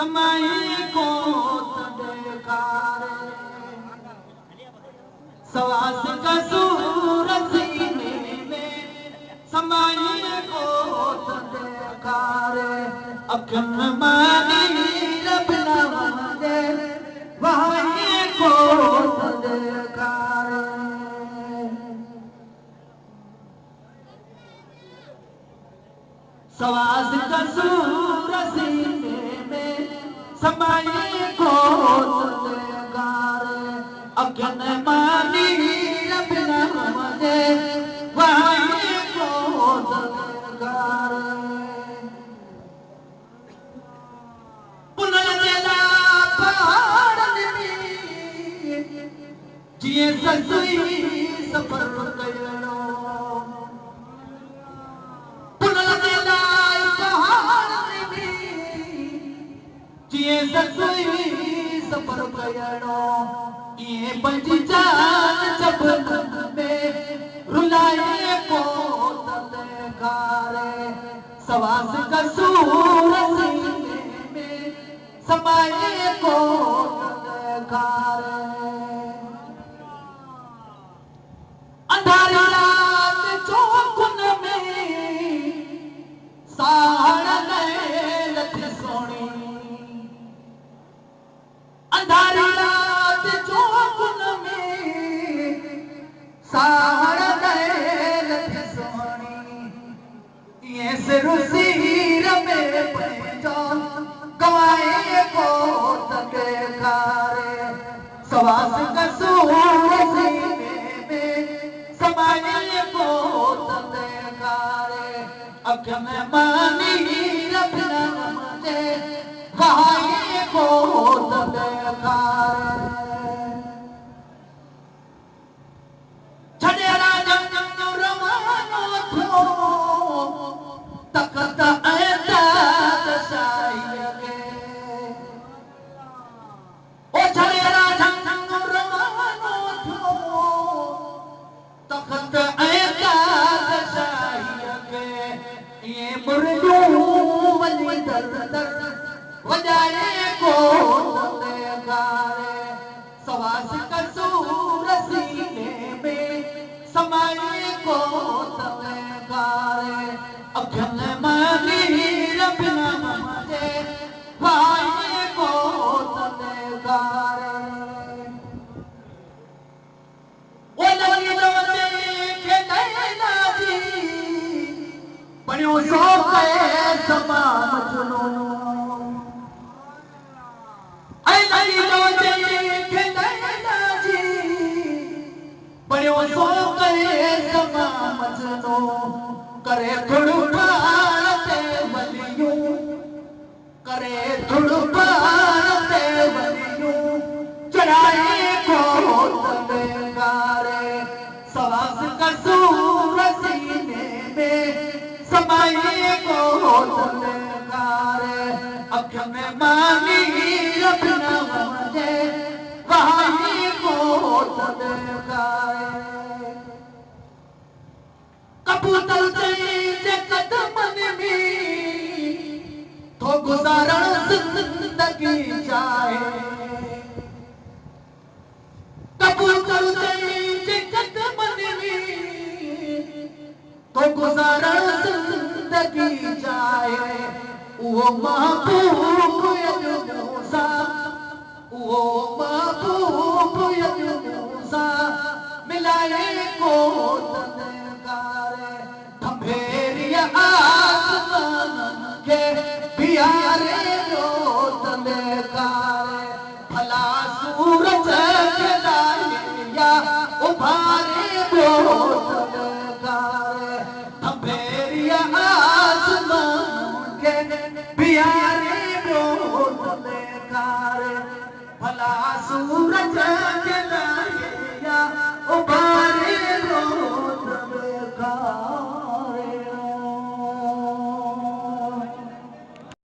समाई को तड़कारे सवास का सूरज सीने में समाई को तड़कारे अखन मानी रब नाम दे वहीं को तड़कारे सवास का सूरज सीने में समाई को तड़कारे अखन मानी रब नाम दे वहीं को तड़कारे जिए ससुई सफर कयो पुनल दे लाई पहाड़ में जिए ससुई सफर कयो ये पंजी जान जब में रुलाए को तड़कारे सवास का सूरज सीने में समाए को तड़कारे अंधारी रात चौकुन में साड़ गए लथ सोनी अंधारी रात चौकुन में साड़ गए लथ सोनी ये सिर सिर में पंजो गवाए को तड़कारे सवास का सूरज समाई को तड़कारे अखन मानी रब नाम दे वहीं को तड़कारे छड़ेरा जंग रवानो थो तकत ऐता दशाई गे ओ छड़ेरा जंग रवानो थो तखत ऐता दशाई के ये मुर्दू वली दर दर वजाए को तड़कारे सवास का सूरज सीने में समाई को तड़कारे अखन मानी रब नाम दे वहीं को तड़कारे ओ लगी बनियो सो के तमाम चुनो आई लगी जो के नैना जी बनियो सो के तमाम चुनो करे थुड़पान ते वलियो करे थुड़पान ते वलियो चढ़ाई को तड़कारे सवास का सूरज सीने में समाई को तड़कारे अखन मानी रब नाम दे वहीं को तड़कारे कबूतर से कदमन में तो गुजारण जिंदगी चाहे कबूतर से कदमन में तो गुजारण जिंदगी जाए वो महबूब मूसा वो महबूब मूसा मिलाए को तड़कारे भंभेरिया आसमान के बिहारे को तड़कारे भला सूरज के लालिया उभारे को तड़कारे भंभेरिया आसमान के बिहारे को तड़कारे भला सूरज के